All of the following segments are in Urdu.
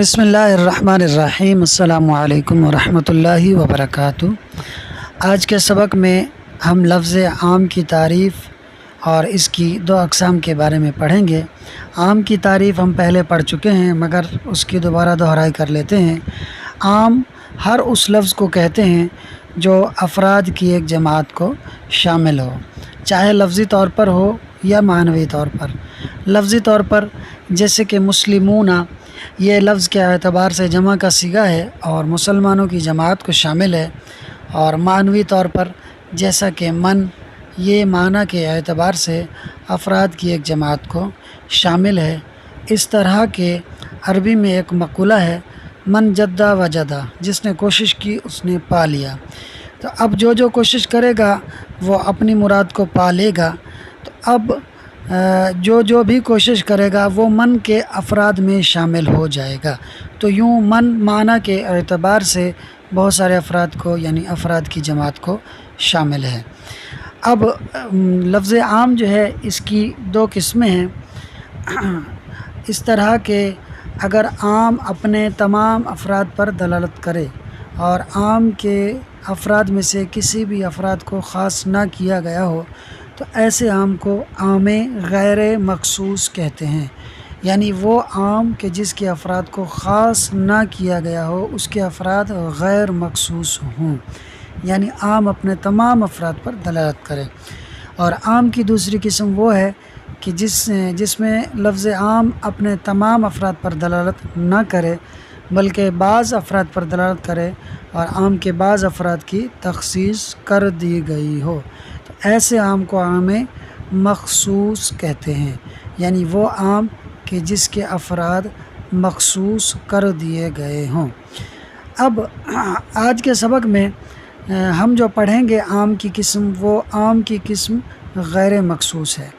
بسم اللہ الرحمن الرحیم۔ السلام علیکم ورحمۃ اللہ وبرکاتہ۔ آج کے سبق میں ہم لفظ عام کی تعریف اور اس کی دو اقسام کے بارے میں پڑھیں گے۔ عام کی تعریف ہم پہلے پڑھ چکے ہیں، مگر اس کی دوبارہ دہرائی کر لیتے ہیں۔ عام ہر اس لفظ کو کہتے ہیں جو افراد کی ایک جماعت کو شامل ہو، چاہے لفظی طور پر ہو یا معنوی طور پر۔ لفظی طور پر جیسے کہ مسلمون، یہ لفظ کے اعتبار سے جمع کا صیغہ ہے اور مسلمانوں کی جماعت کو شامل ہے، اور معنوی طور پر جیسا کہ من، یہ معنی کے اعتبار سے افراد کی ایک جماعت کو شامل ہے۔ اس طرح کے عربی میں ایک مقولہ ہے، من جدہ وجدہ، جس نے کوشش کی اس نے پا لیا۔ تو اب جو کوشش کرے گا وہ اپنی مراد کو پا لے گا۔ تو اب جو بھی کوشش کرے گا وہ من کے افراد میں شامل ہو جائے گا۔ تو یوں من معنی کے اعتبار سے بہت سارے افراد کو، یعنی افراد کی جماعت کو شامل ہے۔ اب لفظ عام جو ہے اس کی دو قسمیں ہیں۔ اس طرح کہ اگر عام اپنے تمام افراد پر دلالت کرے اور عام کے افراد میں سے کسی بھی افراد کو خاص نہ کیا گیا ہو، تو ایسے عام کو عام غیر مخصوص کہتے ہیں۔ یعنی وہ عام کہ جس کے افراد کو خاص نہ کیا گیا ہو، اس کے افراد غیر مخصوص ہوں، یعنی عام اپنے تمام افراد پر دلالت کرے۔ اور عام کی دوسری قسم وہ ہے کہ جس میں لفظ عام اپنے تمام افراد پر دلالت نہ کرے بلکہ بعض افراد پر دلالت کرے اور عام کے بعض افراد کی تخصیص کر دی گئی ہو، تو ایسے عام کو عام مخصوص کہتے ہیں۔ یعنی وہ عام کہ جس کے افراد مخصوص کر دیے گئے ہوں۔ اب آج کے سبق میں ہم جو پڑھیں گے عام کی قسم، وہ عام کی قسم غیر مخصوص ہے۔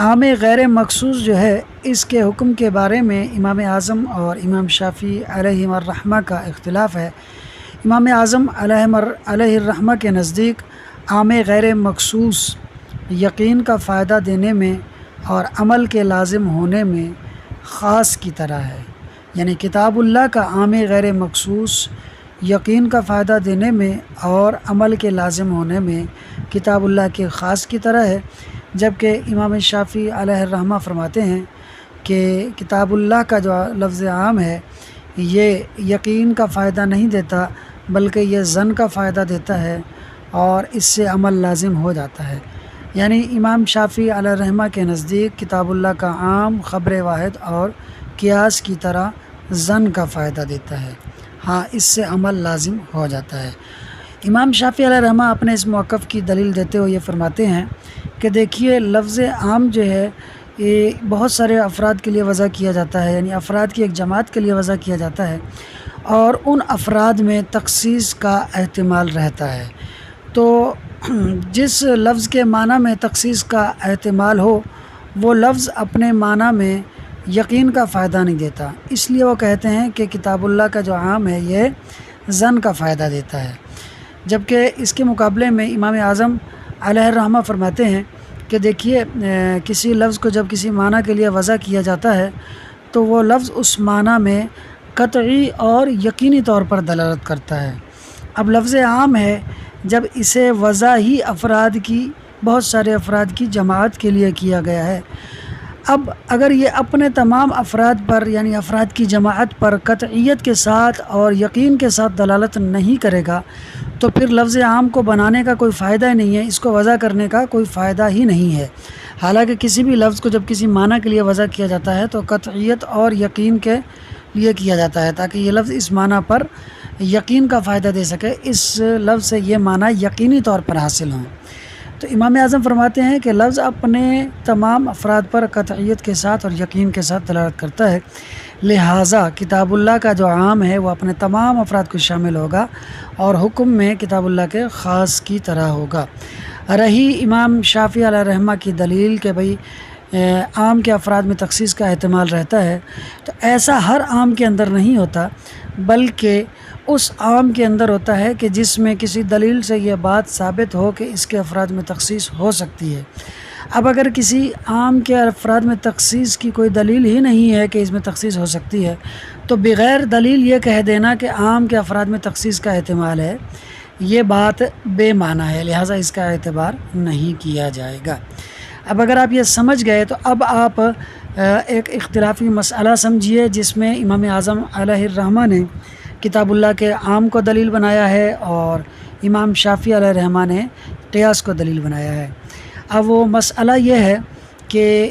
عام غیر مخصوص جو ہے، اس کے حکم کے بارے میں امام اعظم اور امام شافعی علیہ الرحمہ کا اختلاف ہے۔ امام اعظم علیہ الرحمہ کے نزدیک عام غیر مخصوص یقین کا فائدہ دینے میں اور عمل کے لازم ہونے میں خاص کی طرح ہے۔ یعنی کتاب اللہ کا عام غیر مخصوص یقین کا فائدہ دینے میں اور عمل کے لازم ہونے میں کتاب اللہ کے خاص کی طرح ہے، جبکہ امام شافعی علیہ الرحمہ فرماتے ہیں کہ کتاب اللہ کا جو لفظ عام ہے یہ یقین کا فائدہ نہیں دیتا بلکہ یہ ظن کا فائدہ دیتا ہے اور اس سے عمل لازم ہو جاتا ہے۔ یعنی امام شافعی علیہ الرحمہ کے نزدیک کتاب اللہ کا عام خبر واحد اور قیاس کی طرح ظن کا فائدہ دیتا ہے، ہاں اس سے عمل لازم ہو جاتا ہے۔ امام شافعی علیہ الرحمہ اپنے اس موقف کی دلیل دیتے ہوئے یہ فرماتے ہیں کہ دیکھیے، لفظ عام جو ہے یہ بہت سارے افراد کے لیے وضع کیا جاتا ہے، یعنی افراد کی ایک جماعت کے لیے وضع کیا جاتا ہے، اور ان افراد میں تخصیص کا احتمال رہتا ہے۔ تو جس لفظ کے معنی میں تخصیص کا احتمال ہو، وہ لفظ اپنے معنی میں یقین کا فائدہ نہیں دیتا، اس لیے وہ کہتے ہیں کہ کتاب اللہ کا جو عام ہے یہ ظن کا فائدہ دیتا ہے۔ جبکہ اس کے مقابلے میں امام اعظم علیہ الرحمہ فرماتے ہیں کہ دیکھیے، کسی لفظ کو جب کسی معنی کے لیے وضع کیا جاتا ہے تو وہ لفظ اس معنی میں قطعی اور یقینی طور پر دلالت کرتا ہے۔ اب لفظ عام ہے، جب اسے وضع ہی بہت سارے افراد کی جماعت کے لیے کیا گیا ہے، اب اگر یہ اپنے تمام افراد پر، یعنی افراد کی جماعت پر قطعیت کے ساتھ اور یقین کے ساتھ دلالت نہیں کرے گا تو پھر لفظ عام کو بنانے کا کوئی فائدہ ہی نہیں ہے، اس کو وضع کرنے کا کوئی فائدہ ہی نہیں ہے۔ حالانکہ کسی بھی لفظ کو جب کسی معنی کے لیے وضع کیا جاتا ہے تو قطعیت اور یقین کے لیے کیا جاتا ہے، تاکہ یہ لفظ اس معنی پر یقین کا فائدہ دے سکے، اس لفظ سے یہ معنی یقینی طور پر حاصل ہوں۔ تو امام اعظم فرماتے ہیں کہ لفظ اپنے تمام افراد پر قطعیت کے ساتھ اور یقین کے ساتھ دلالت کرتا ہے، لہٰذا کتاب اللہ کا جو عام ہے وہ اپنے تمام افراد کو شامل ہوگا اور حکم میں کتاب اللہ کے خاص کی طرح ہوگا۔ رہی امام شافعی علیہ الرحمہ کی دلیل کہ بھئی عام کے افراد میں تخصیص کا احتمال رہتا ہے، تو ایسا ہر عام کے اندر نہیں ہوتا، بلکہ اس عام کے اندر ہوتا ہے کہ جس میں کسی دلیل سے یہ بات ثابت ہو کہ اس کے افراد میں تخصیص ہو سکتی ہے۔ اب اگر کسی عام کے افراد میں تخصیص کی کوئی دلیل ہی نہیں ہے کہ اس میں تخصیص ہو سکتی ہے، تو بغیر دلیل یہ کہہ دینا کہ عام کے افراد میں تخصیص کا احتمال ہے، یہ بات بے معنی ہے، لہٰذا اس کا اعتبار نہیں کیا جائے گا۔ اب اگر آپ یہ سمجھ گئے تو اب آپ ایک اختلافی مسئلہ سمجھیے جس میں امام اعظم علیہ الرحمہ نے کتاب اللہ کے عام کو دلیل بنایا ہے اور امام شافعی علیہ الرحمہ نے قیاس کو دلیل بنایا ہے۔ اب وہ مسئلہ یہ ہے کہ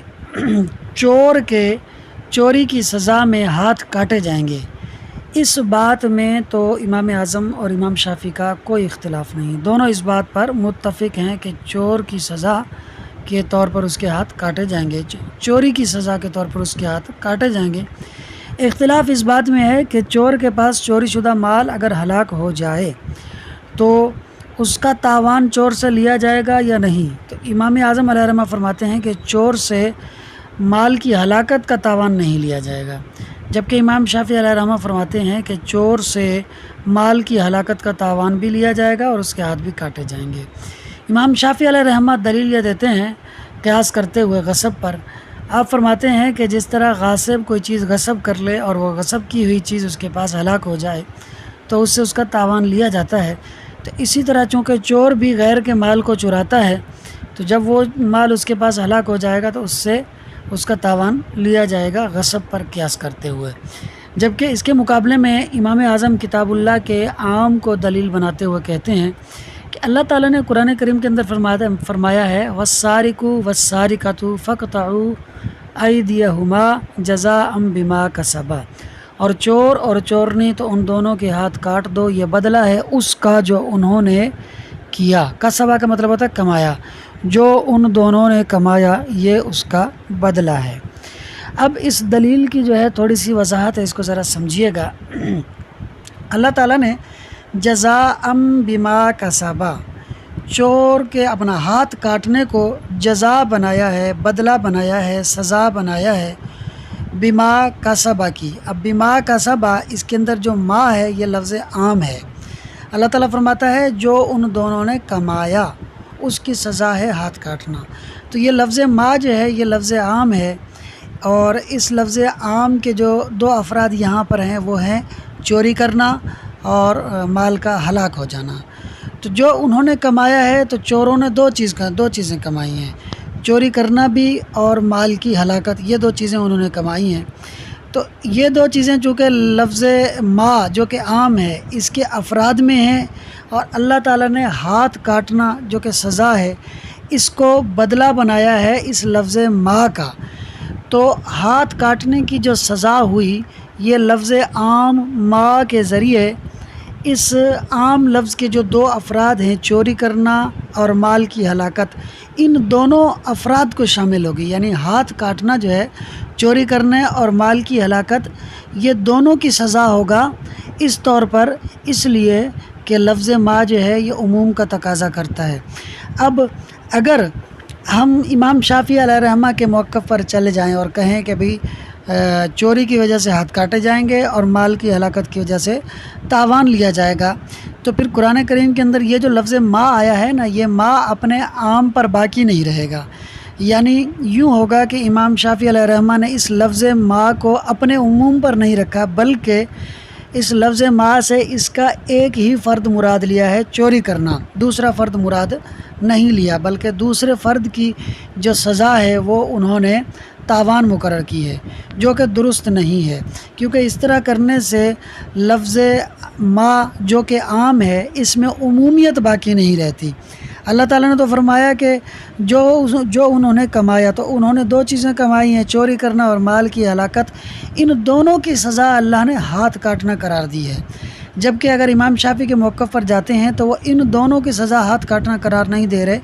چور کے چوری کی سزا میں ہاتھ کاٹے جائیں گے، اس بات میں تو امام اعظم اور امام شافعی کا کوئی اختلاف نہیں، دونوں اس بات پر متفق ہیں کہ چور کی سزا کے طور پر اس کے ہاتھ کاٹے جائیں گے، چوری کی سزا کے طور پر اس کے ہاتھ کاٹے جائیں گے۔ اختلاف اس بات میں ہے کہ چور کے پاس چوری شدہ مال اگر ہلاک ہو جائے تو اس کا تاوان چور سے لیا جائے گا یا نہیں۔ تو امام اعظم علیہ الرحمہ فرماتے ہیں کہ چور سے مال کی ہلاکت کا تاوان نہیں لیا جائے گا، جبکہ امام شافعی علیہ الرحمہ فرماتے ہیں کہ چور سے مال کی ہلاکت کا تاوان بھی لیا جائے گا اور اس کے ہاتھ بھی کاٹے جائیں گے۔ امام شافعی علیہ الرحمہ دلیل یہ دیتے ہیں قیاس کرتے ہوئے غصب پر، آپ فرماتے ہیں کہ جس طرح غاصب کوئی چیز غصب کر لے اور وہ غصب کی ہوئی چیز اس کے پاس ہلاک ہو جائے تو اس سے اس کا تاوان لیا جاتا ہے، تو اسی طرح چونکہ چور بھی غیر کے مال کو چراتا ہے تو جب وہ مال اس کے پاس ہلاک ہو جائے گا تو اس سے اس کا تاوان لیا جائے گا غصب پر قیاس کرتے ہوئے۔ جبکہ اس کے مقابلے میں امام اعظم کتاب اللہ کے عام کو دلیل بناتے ہوئے کہتے ہیں کہ اللہ تعالیٰ نے قرآن کریم کے اندر فرمایا ہے وَالسَّارِقُ وَالسَّارِقَةُ فَاقْطَعُوا أَيْدِيَهُمَا جَزَاءً بِمَا كَسَبَا، اور چور اور چورنی تو ان دونوں کے ہاتھ کاٹ دو، یہ بدلہ ہے اس کا جو انہوں نے کیا۔ کسبا کا مطلب ہوتا ہے کمایا، جو ان دونوں نے کمایا یہ اس کا بدلہ ہے۔ اب اس دلیل کی جو ہے تھوڑی سی وضاحت ہے، اس کو ذرا سمجھیے گا۔ اللہ تعالیٰ نے جزاء بما کسبا، چور کے اپنا ہاتھ کاٹنے کو جزا بنایا ہے، بدلہ بنایا ہے، سزا بنایا ہے بما کسبا کی۔ اب بما کسبا اس کے اندر جو ما ہے یہ لفظ عام ہے، اللہ تعالیٰ فرماتا ہے جو ان دونوں نے کمایا اس کی سزا ہے ہاتھ کاٹنا، تو یہ لفظ ما جو ہے یہ لفظ عام ہے، اور اس لفظ عام کے جو دو افراد یہاں پر ہیں وہ ہیں چوری کرنا اور مال کا ہلاک ہو جانا۔ تو جو انہوں نے کمایا ہے تو چوروں نے دو چیزیں کمائی ہیں، چوری کرنا بھی اور مال کی ہلاکت، یہ دو چیزیں انہوں نے کمائی ہیں۔ تو یہ دو چیزیں چونکہ لفظ ما جو کہ عام ہے اس کے افراد میں ہیں، اور اللہ تعالیٰ نے ہاتھ کاٹنا جو کہ سزا ہے اس کو بدلہ بنایا ہے اس لفظ ما کا، تو ہاتھ کاٹنے کی جو سزا ہوئی یہ لفظ عام ما کے ذریعے اس عام لفظ کے جو دو افراد ہیں چوری کرنا اور مال کی ہلاکت، ان دونوں افراد کو شامل ہوگی، یعنی ہاتھ کاٹنا جو ہے چوری کرنے اور مال کی ہلاکت یہ دونوں کی سزا ہوگا اس طور پر، اس لیے کہ لفظ ما جو ہے یہ عموم کا تقاضا کرتا ہے۔ اب اگر ہم امام شافعی علیہ الرحمہ کے موقف پر چلے جائیں اور کہیں کہ بھئی چوری کی وجہ سے ہاتھ کاٹے جائیں گے اور مال کی ہلاکت کی وجہ سے تاوان لیا جائے گا، تو پھر قرآن کریم کے اندر یہ جو لفظ ما آیا ہے نا، یہ ما اپنے عام پر باقی نہیں رہے گا، یعنی یوں ہوگا کہ امام شافعی علیہ الرحمہ نے اس لفظ ما کو اپنے عموم پر نہیں رکھا، بلکہ اس لفظ ما سے اس کا ایک ہی فرد مراد لیا ہے چوری کرنا، دوسرا فرد مراد نہیں لیا، بلکہ دوسرے فرد کی جو سزا ہے وہ انہوں نے تاوان مقرر کی ہے، جو کہ درست نہیں ہے، کیونکہ اس طرح کرنے سے لفظ ما جو کہ عام ہے اس میں عمومیت باقی نہیں رہتی۔ اللہ تعالیٰ نے تو فرمایا کہ جو انہوں نے کمایا، تو انہوں نے دو چیزیں کمائی ہیں، چوری کرنا اور مال کی ہلاکت، ان دونوں کی سزا اللہ نے ہاتھ کاٹنا قرار دی ہے، جبکہ اگر امام شافعی کے موقف پر جاتے ہیں تو وہ ان دونوں کی سزا ہاتھ کاٹنا قرار نہیں دے رہے۔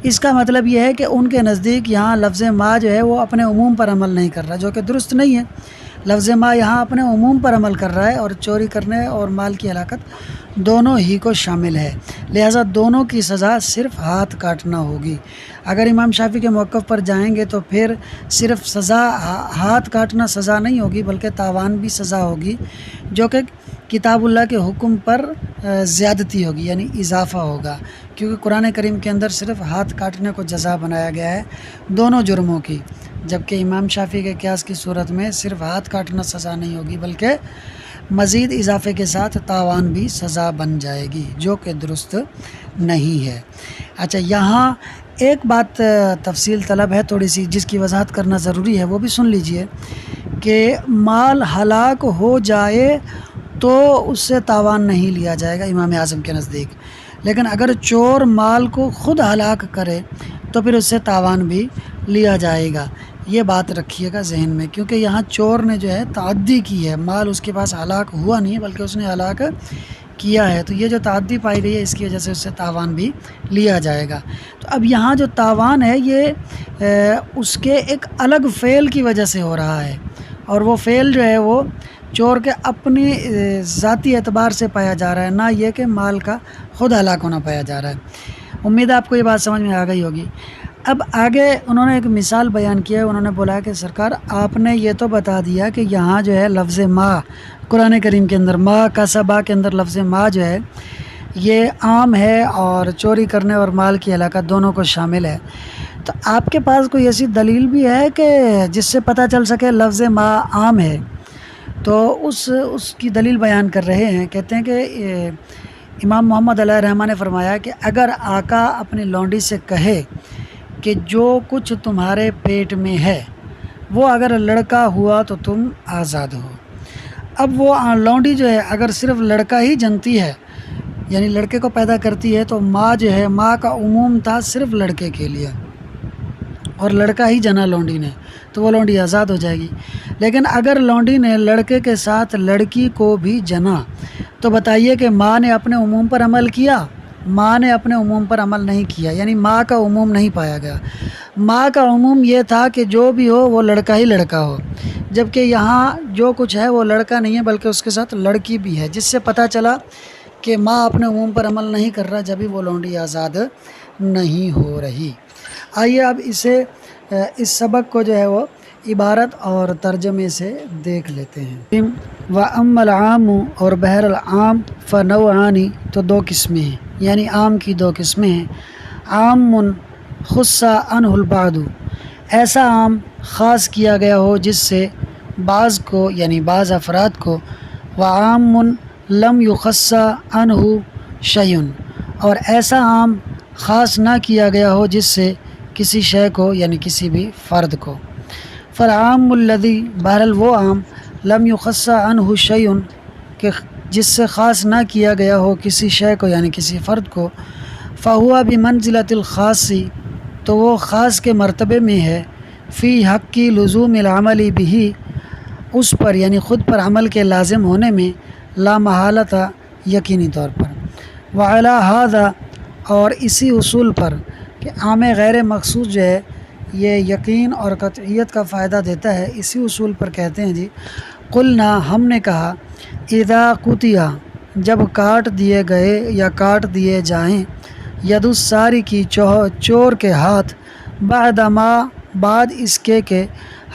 اس کا مطلب یہ ہے کہ ان کے نزدیک یہاں لفظ ما جو ہے وہ اپنے عموم پر عمل نہیں کر رہا، جو کہ درست نہیں ہے۔ لفظ ما یہاں اپنے عموم پر عمل کر رہا ہے اور چوری کرنے اور مال کی ہلاکت دونوں ہی کو شامل ہے، لہٰذا دونوں کی سزا صرف ہاتھ کاٹنا ہوگی۔ اگر امام شافعی کے موقف پر جائیں گے تو پھر صرف سزا ہاتھ کاٹنا سزا نہیں ہوگی، بلکہ تاوان بھی سزا ہوگی، جو کہ کتاب اللہ کے حکم پر زیادتی ہوگی، یعنی اضافہ ہوگا، کیونکہ قرآن کریم کے اندر صرف ہاتھ کاٹنے کو جزا بنایا گیا ہے دونوں جرموں کی، جبکہ امام شافعی کے قیاس کی صورت میں صرف ہاتھ کاٹنا سزا نہیں ہوگی بلکہ مزید اضافے کے ساتھ تاوان بھی سزا بن جائے گی، جو کہ درست نہیں ہے۔ اچھا، یہاں ایک بات تفصیل طلب ہے تھوڑی سی، جس کی وضاحت کرنا ضروری ہے، وہ بھی سن لیجئے کہ مال ہلاک ہو جائے تو اس سے تاوان نہیں لیا جائے گا امام اعظم کے نزدیک، لیکن اگر چور مال کو خود ہلاک کرے تو پھر اس سے تاوان بھی لیا جائے گا۔ یہ بات رکھیے گا ذہن میں، کیونکہ یہاں چور نے جو ہے تعدی کی ہے، مال اس کے پاس ہلاک ہوا نہیں ہے بلکہ اس نے ہلاک کیا ہے، تو یہ جو تعدی پائی گئی ہے اس کی وجہ سے اس سے تاوان بھی لیا جائے گا۔ تو اب یہاں جو تاوان ہے یہ اس کے ایک الگ فعل کی وجہ سے ہو رہا ہے، اور وہ فعل جو ہے وہ چور کے اپنی ذاتی اعتبار سے پایا جا رہا ہے، نہ یہ کہ مال کا خود ہلاک ہونا پایا جا رہا ہے۔ امید ہے آپ کو یہ بات سمجھ میں آ گئی ہوگی۔ اب آگے انہوں نے ایک مثال بیان کی ہے، انہوں نے بولا کہ سرکار آپ نے یہ تو بتا دیا کہ یہاں جو ہے لفظ ما قرآن کریم کے اندر، ما کسبا کے اندر لفظ ما جو ہے یہ عام ہے اور چوری کرنے اور مال کی ہلاکت دونوں کو شامل ہے، تو آپ کے پاس کوئی ایسی دلیل بھی ہے کہ جس سے پتہ چل سکے لفظ ما عام ہے؟ تو اس کی دلیل بیان کر رہے ہیں، کہتے ہیں کہ امام محمد علیہ الرحمہ نے فرمایا کہ اگر آقا اپنی لونڈی سے کہے کہ جو کچھ تمہارے پیٹ میں ہے وہ اگر لڑکا ہوا تو تم آزاد ہو، اب وہ لونڈی جو ہے اگر صرف لڑکا ہی جنتی ہے، یعنی لڑکے کو پیدا کرتی ہے، تو ماں جو ہے، ماں کا عموم تھا صرف لڑکے کے لیے، اور لڑکا ہی جنا لونڈی نے تو وہ لونڈی آزاد ہو جائے گی۔ لیکن اگر لونڈی نے لڑکے کے ساتھ لڑکی کو بھی جنا تو بتائیے کہ ماں نے اپنے عموم پر عمل کیا؟ ماں نے اپنے عموم پر عمل نہیں کیا، یعنی ماں کا عموم نہیں پایا گیا۔ ماں کا عموم یہ تھا کہ جو بھی ہو وہ لڑکا ہی لڑکا ہو، جبکہ یہاں جو کچھ ہے وہ لڑکا نہیں ہے بلکہ اس کے ساتھ لڑکی بھی ہے، جس سے پتہ چلا کہ ماں اپنے عموم پر عمل نہیں کر رہا، جبھی وہ لونڈی آزاد نہیں ہو رہی۔ آئیے اب اس سبق کو جو ہے وہ عبارت اور ترجمے سے دیکھ لیتے ہیں۔ وَأَمَّا الْعَامُ، اور بہر العام، فَنَوْعَانِ، تو دو قسمیں ہیں، یعنی عام کی دو قسمیں ہیں۔ عام خُصَّ عَنْهُ الْبَعْضُ، ایسا عام خاص کیا گیا ہو جس سے بعض کو، یعنی بعض افراد کو، وعام لم يخص عنه شيء، اور ایسا عام خاص نہ کیا گیا ہو جس سے کسی شے کو، یعنی کسی بھی فرد کو۔ فالعام الذی، بہرحال وہ عام، لم يخص عنه شيء، کہ جس سے خاص نہ کیا گیا ہو کسی شے کو، یعنی کسی فرد کو، فهو بمنزلۃ الخاص، تو وہ خاص کے مرتبے میں ہے، فی حق کی لزوم العمل بھی، اس پر یعنی خود پر عمل کے لازم ہونے میں، لا محالۃ، یقینی طور پر۔ وعلی ھذا، اور اسی اصول پر کہ عام غیر مخصوص جو ہے یہ یقین اور قطعیت کا فائدہ دیتا ہے، اسی اصول پر کہتے ہیں جی، قلنا، ہم نے کہا، اذا قطع، جب کاٹ دیے گئے یا کاٹ دیے جائیں، ید السارق، چور کے ہاتھ، بعد اس کے کہ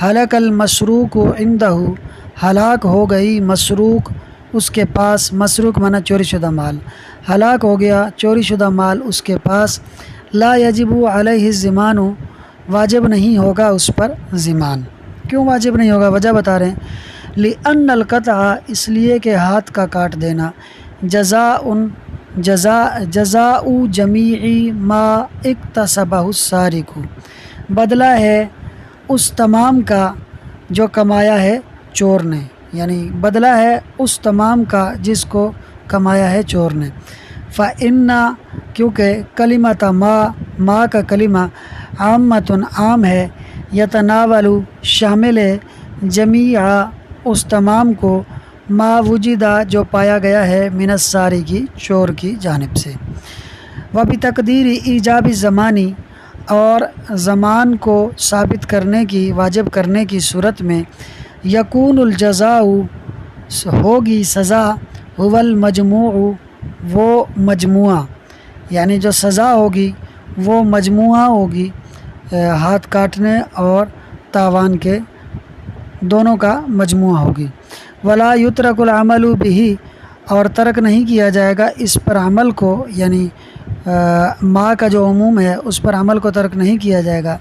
ہلک المسروق عندہ، ہلاک ہو گئی مسروق اس کے پاس، مسروق معنی چوری شدہ مال، ہلاک ہو گیا چوری شدہ مال اس کے پاس، لا یجب علیہ الضمان، واجب نہیں ہوگا اس پر ضمان۔ کیوں واجب نہیں ہوگا؟ وجہ بتا رہے ہیں، لأن القطع، اس لیے کہ ہاتھ کا کاٹ دینا، جزاء جمیع ما اکتسبہ السارق، بدلہ ہے اس تمام کا جو کمایا ہے چور نے، یعنی بدلہ ہے اس تمام کا جس کو کمایا ہے چور نے۔ فإن، کیونکہ کلمۃ ما کا کلمہ عامۃ، عام ہے، یتناول، شامل ہے، جمیع، اس تمام کو، ما وجدہ، جو پایا گیا ہے، من السارق، چور کی جانب سے۔ وبتقدیر ایجاب الزمانی، اور زمان کو ثابت کرنے کی، واجب کرنے کی صورت میں، یکون الجزاء، ہوگی سزا، هو المجموع، وہ مجموعہ، یعنی جو سزا ہوگی وہ مجموعہ ہوگی، ہاتھ کاٹنے اور تاوان کے دونوں کا مجموعہ ہوگی۔ ولا یترک العمل به، اور ترک نہیں کیا جائے گا اس پر عمل کو، یعنی ما کا جو عموم ہے اس پر عمل کو ترک نہیں کیا جائے گا،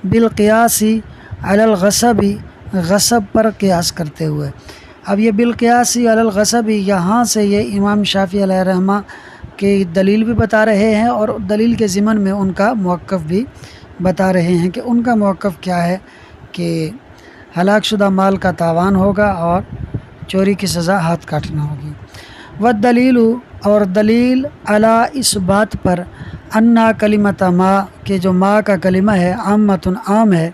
بالقیاسی علی الغصبی، غصب پر قیاس کرتے ہوئے۔ اب یہ بالقیاسی علی الغصبی، یہاں سے یہ امام شافعی علیہ الرحمہ کی دلیل بھی بتا رہے ہیں، اور دلیل کے ضمن میں ان کا موقف بھی بتا رہے ہیں کہ ان کا موقف کیا ہے کہ ہلاک شدہ مال کا تاوان ہوگا اور چوری کی سزا ہاتھ کاٹنا ہوگی۔ والدلیل، اور دلیل علی اس بات پر، انا کلمۃ ما، کہ جو ما کا کلمہ ہے عامۃ عام ہے،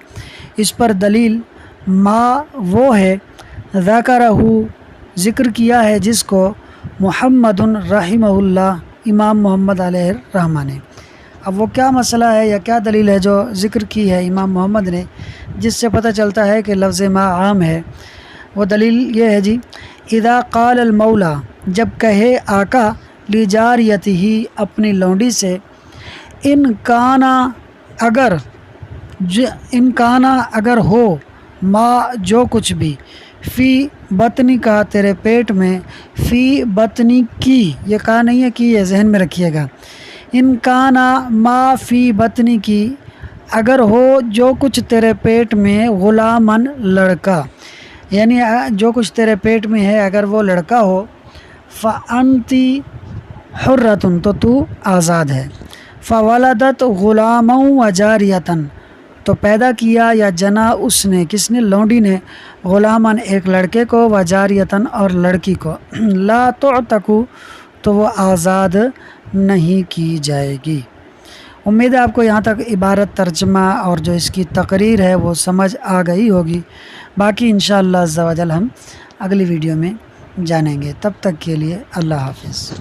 اس پر دلیل ما وہ ہے ذکرہ ذکر کیا ہے جس کو محمد رحمہ اللہ، امام محمد علیہ الرحمہ نے۔ اب وہ کیا مسئلہ ہے یا کیا دلیل ہے جو ذکر کی ہے امام محمد نے، جس سے پتہ چلتا ہے کہ لفظ ما عام ہے؟ وہ دلیل یہ ہے جی، اذا قال المولا، جب کہے آقا، لجاریتہ، اپنی لونڈی سے، ان کانا اگر ہو، ما جو کچھ بھی، فی بطنی کا تیرے پیٹ میں، فی بطنی کی، یہ کہا نہیں ہے کہ یہ ذہن میں رکھیے گا، ان کانا ما فی بطنی کی، اگر ہو جو کچھ تیرے پیٹ میں، غلامن لڑکا، یعنی جو کچھ تیرے پیٹ میں ہے اگر وہ لڑکا ہو، فانتی حرتن، تو آزاد ہے، فولدت غلاما وجاریتن، تو پیدا کیا یا جنا اس نے، کس نے؟ لونڈی نے، غلامن ایک لڑکے کو، وجاریتن اور لڑکی کو، لا تعتقو، تو وہ آزاد نہیں کی جائے گی۔ امید ہے آپ کو یہاں تک عبارت ترجمہ اور جو اس کی تقریر ہے وہ سمجھ آ گئی ہوگی۔ باقی انشاءاللہ عز و جل ہم اگلی ویڈیو میں جانیں گے۔ تب تک کے لیے اللہ حافظ۔